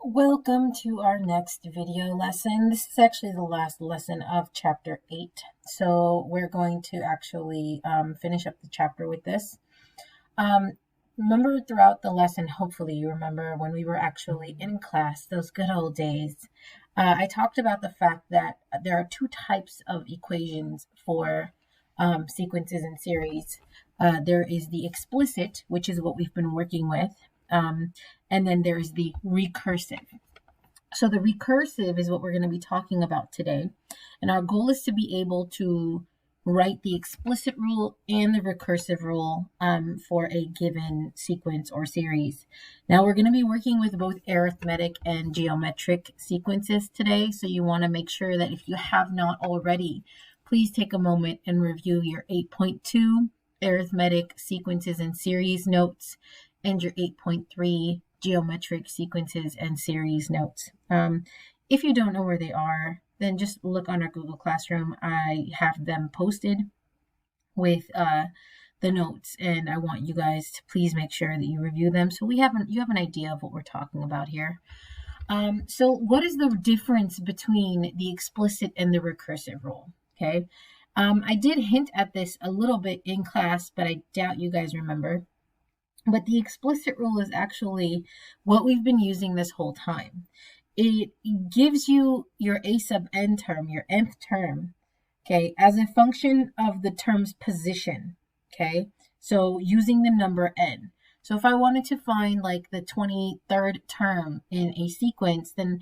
Welcome to our next video lesson. This is actually the last lesson of chapter 8. So we're going to actually finish up the chapter with this. Remember throughout the lesson, hopefully you remember when we were actually in class, those good old days, I talked about the fact that there are two types of equations for sequences and series. There is the explicit, which is what we've been working with, and then there's the recursive. So the recursive is what we're going to be talking about today. And our goal is to be able to write the explicit rule and the recursive rule for a given sequence or series. Now we're going to be working with both arithmetic and geometric sequences today. So you want to make sure that if you have not already, please take a moment and review your 8.2 arithmetic sequences and series notes and your 8.3 geometric sequences and series notes. If you don't know where they are, then just look on our Google Classroom. I have them posted with the notes, and I want you guys to please make sure that you review them so you have an idea of what we're talking about here. So what is the difference between the explicit and the recursive rule? Okay, I did hint at this a little bit in class, but I doubt you guys remember. But the explicit rule is actually what we've been using this whole time. It gives you your a sub n term, your nth term, okay, as a function of the term's position, okay? So using the number n. So if I wanted to find like the 23rd term in a sequence, then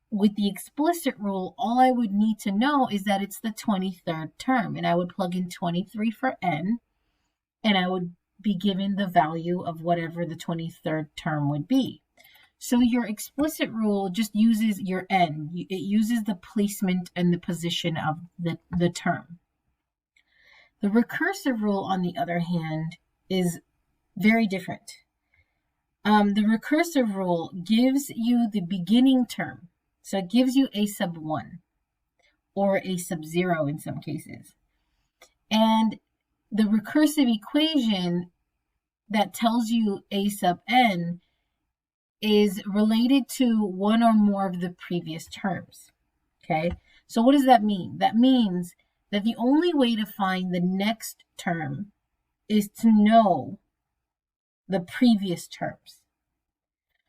with the explicit rule, all I would need to know is that it's the 23rd term, and I would plug in 23 for n, and I would be given the value of whatever the 23rd term would be. So your explicit rule just uses your n. It uses the placement and the position of the term. The recursive rule, on the other hand, is very different. The recursive rule gives you the beginning term. So it gives you a sub 1 or a sub 0 in some cases. And the recursive equation that tells you a sub n is related to one or more of the previous terms. Okay, so what does that mean? That means that the only way to find the next term is to know the previous terms.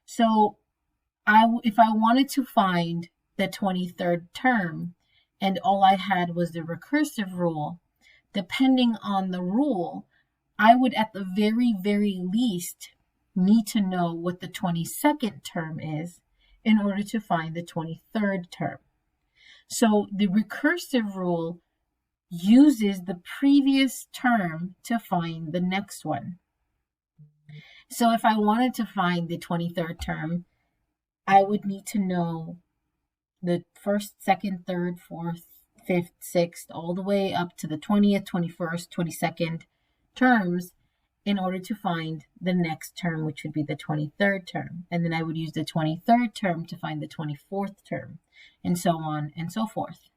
So if I wanted to find the 23rd term and all I had was the recursive rule, depending on the rule, I would at the very, very least need to know what the 22nd term is in order to find the 23rd term. So the recursive rule uses the previous term to find the next one. So if I wanted to find the 23rd term, I would need to know the first, second, third, fourth, fifth, sixth, all the way up to the 20th, 21st, 22nd terms in order to find the next term, which would be the 23rd term. And then I would use the 23rd term to find the 24th term, and so on and so forth.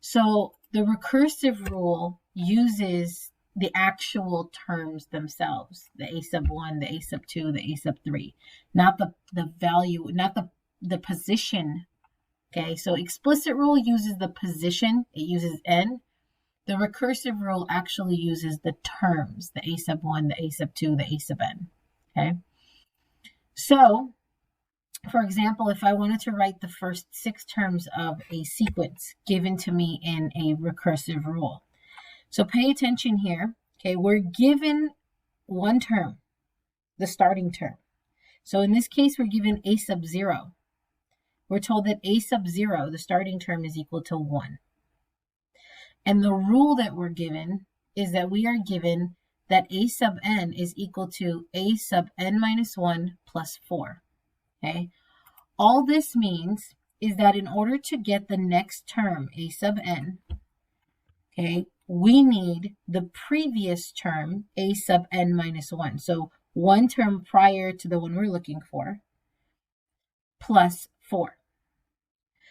So the recursive rule uses the actual terms themselves, the a sub 1, the a sub 2, the a sub 3, not the value, not the position. Okay, so explicit rule uses the position, it uses n. The recursive rule actually uses the terms, the a sub 1, the a sub 2, the a sub n. Okay, so for example, if I wanted to write the first 6 terms of a sequence given to me in a recursive rule. So pay attention here. Okay, we're given one term, the starting term. So in this case, we're given a sub 0. We're told that a sub 0, the starting term, is equal to 1. And the rule that we're given is that we are given that a sub n is equal to a sub n minus 1 plus 4. Okay, all this means is that in order to get the next term, a sub n, okay, we need the previous term, a sub n minus 1. So one term prior to the one we're looking for, plus 4.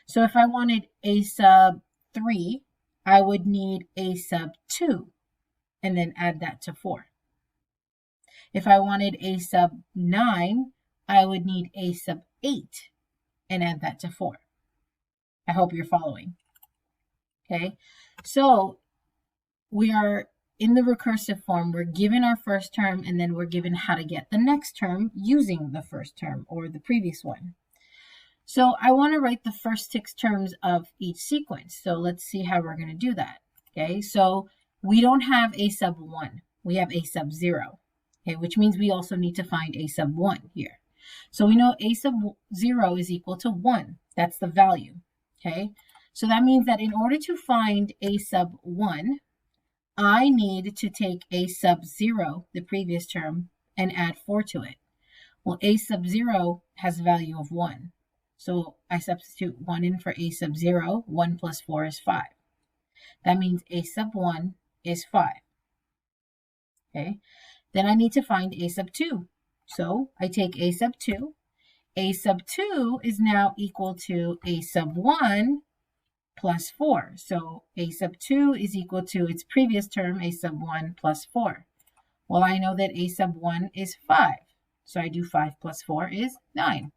So if I wanted a sub 3, I would need a sub 2 and then add that to 4. If I wanted a sub 9, I would need a sub 8 and add that to 4. I hope you're following. Okay, so we are in the recursive form. We're given our first term, and then we're given how to get the next term using the first term or the previous one. So I want to write the first 6 terms of each sequence. So let's see how we're going to do that. Okay, so we don't have a sub 1. We have a sub 0. Okay, which means we also need to find a sub 1 here. So we know a sub 0 is equal to 1. That's the value. Okay, so that means that in order to find a sub 1, I need to take a sub 0, the previous term, and add 4 to it. Well, a sub 0 has a value of 1. So I substitute 1 in for a sub 0. 1 plus 4 is 5. That means a sub 1 is 5. Okay, then I need to find a sub 2. So I take a sub 2. A sub 2 is now equal to a sub 1 plus 4. So a sub 2 is equal to its previous term, a sub 1 plus 4. Well, I know that a sub 1 is 5. So I do 5 plus 4 is 9.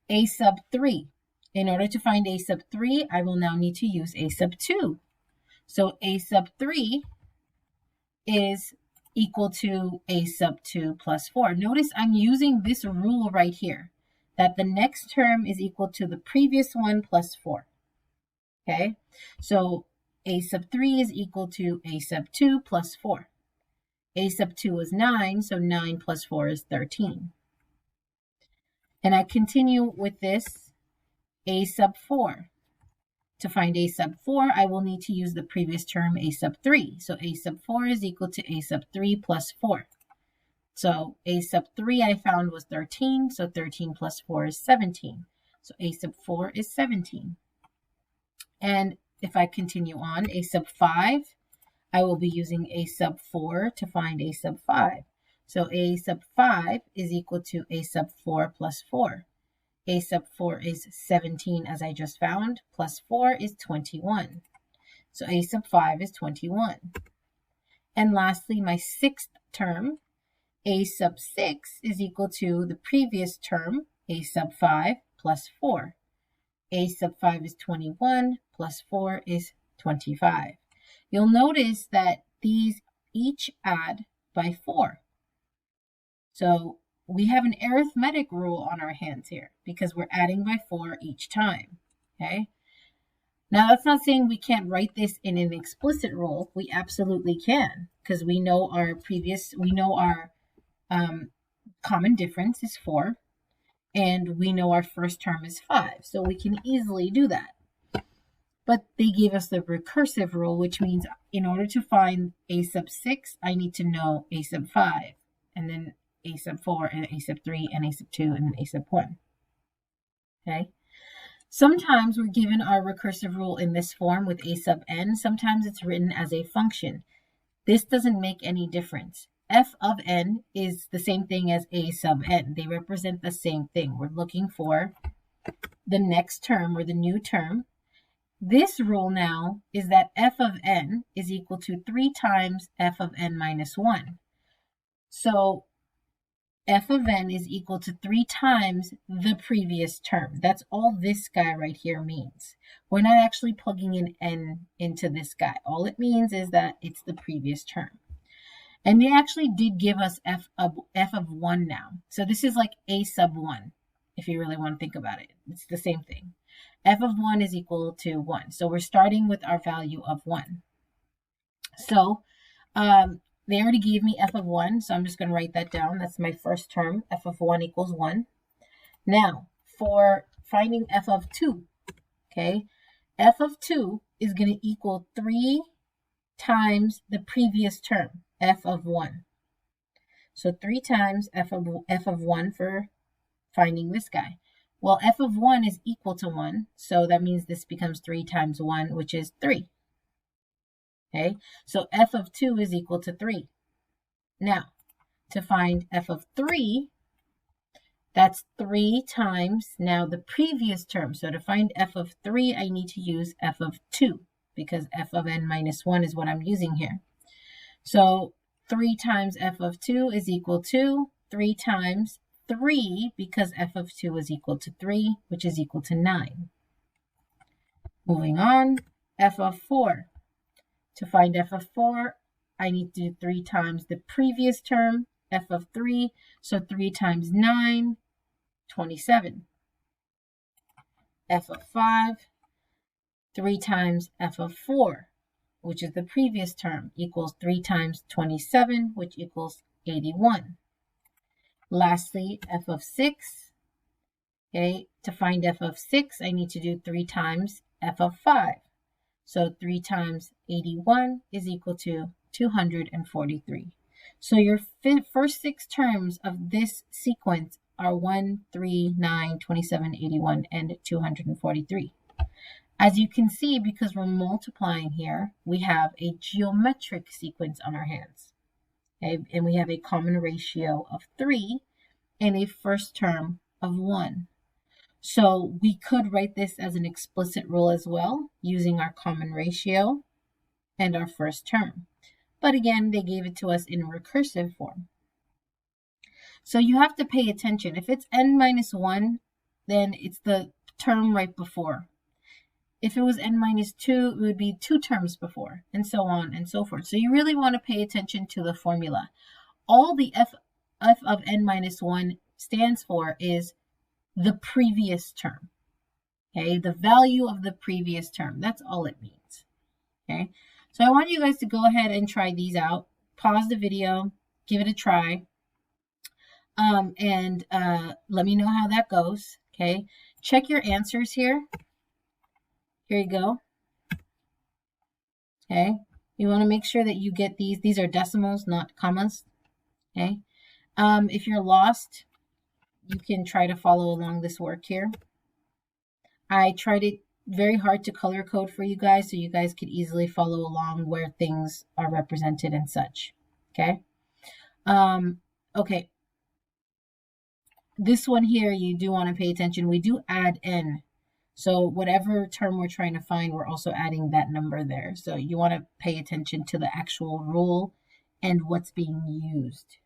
A sub 3. In order to find a sub 3, I will now need to use a sub 2. So a sub 3 is equal to a sub 2 plus 4. Notice I'm using this rule right here, that the next term is equal to the previous one plus 4. Okay, so a sub 3 is equal to a sub 2 plus 4. A sub 2 is 9, so 9 plus 4 is 13. And I continue with this a sub 4. To find a sub 4, I will need to use the previous term, a sub 3. So a sub 4 is equal to a sub 3 plus 4. So a sub 3 I found was 13, so 13 plus 4 is 17. So a sub 4 is 17. And if I continue on, a sub 5, I will be using a sub 4 to find a sub 5. So a sub 5 is equal to a sub 4 plus 4. A sub 4 is 17, as I just found, plus 4 is 21. So a sub 5 is 21. And lastly, my 6th term, a sub 6 is equal to the previous term, a sub 5 plus 4. A sub 5 is 21, plus 4 is 25. You'll notice that these each add by 4. So we have an arithmetic rule on our hands here because we're adding by 4 each time. Okay. Now that's not saying we can't write this in an explicit rule. We absolutely can, because we know our common difference is 4, and we know our first term is 5. So we can easily do that. But they gave us the recursive rule, which means in order to find a sub 6, I need to know a sub 5, and then a sub 4, and a sub 3, and a sub 2, and then a sub 1. Okay. Sometimes we're given our recursive rule in this form with a sub n. Sometimes it's written as a function. This doesn't make any difference. F of n is the same thing as a sub n. They represent the same thing. We're looking for the next term or the new term. This rule now is that f of n is equal to 3 times f of n minus 1. So f of n is equal to 3 times the previous term. That's all this guy right here means. We're not actually plugging in n into this guy. All it means is that it's the previous term. And they actually did give us f of 1 now. So this is like a sub 1, if you really want to think about it. It's the same thing. F of 1 is equal to 1. So we're starting with our value of 1. So they already gave me f of 1, so I'm just going to write that down. That's my first term. F of 1 equals 1. Now, for finding f of 2, okay, f of 2 is going to equal 3 times the previous term, f of 1. So 3 times f of 1 for finding this guy. Well, f of 1 is equal to 1, so that means this becomes 3 times 1, which is 3. Okay, so f of 2 is equal to 3. Now, to find f of 3, that's 3 times now the previous term. So to find f of 3, I need to use f of 2, because f of n minus 1 is what I'm using here. So 3 times f of 2 is equal to 3 times 3 because f of 2 is equal to 3, which is equal to 9. Moving on, f of 4. To find f of 4, I need to do 3 times the previous term, f of 3. So 3 times 9, 27. F of 5, 3 times f of 4, which is the previous term, equals 3 times 27, which equals 81. Lastly, f of 6. Okay, to find f of 6, I need to do 3 times f of 5. So 3 times 81 is equal to 243. So your first 6 terms of this sequence are 1, 3, 9, 27, 81, and 243. As you can see, because we're multiplying here, we have a geometric sequence on our hands. Okay? And we have a common ratio of 3 and a first term of 1. So we could write this as an explicit rule as well, using our common ratio and our first term. But again, they gave it to us in recursive form. So you have to pay attention. If it's n minus 1, then it's the term right before. If it was n minus 2, it would be 2 terms before, and so on and so forth. So you really want to pay attention to the formula. All the f of n minus 1 stands for is the previous term. Okay, the value of the previous term. That's all it means. Okay, so I want you guys to go ahead and try these out. Pause the video, give it a try, and let me know how that goes. Okay, check your answers here. Here you go. Okay, you want to make sure that you get these. These are decimals, not commas. Okay, if you're lost, you can try to follow along this work here. I tried it very hard to color code for you guys so you guys could easily follow along where things are represented and such. Okay. Okay. This one here, you do want to pay attention. We do add n. So whatever term we're trying to find, we're also adding that number there. So you want to pay attention to the actual rule and what's being used.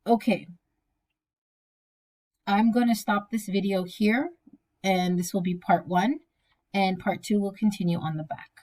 Okay. I'm going to stop this video here, and this will be part 1, and part 2 will continue on the back.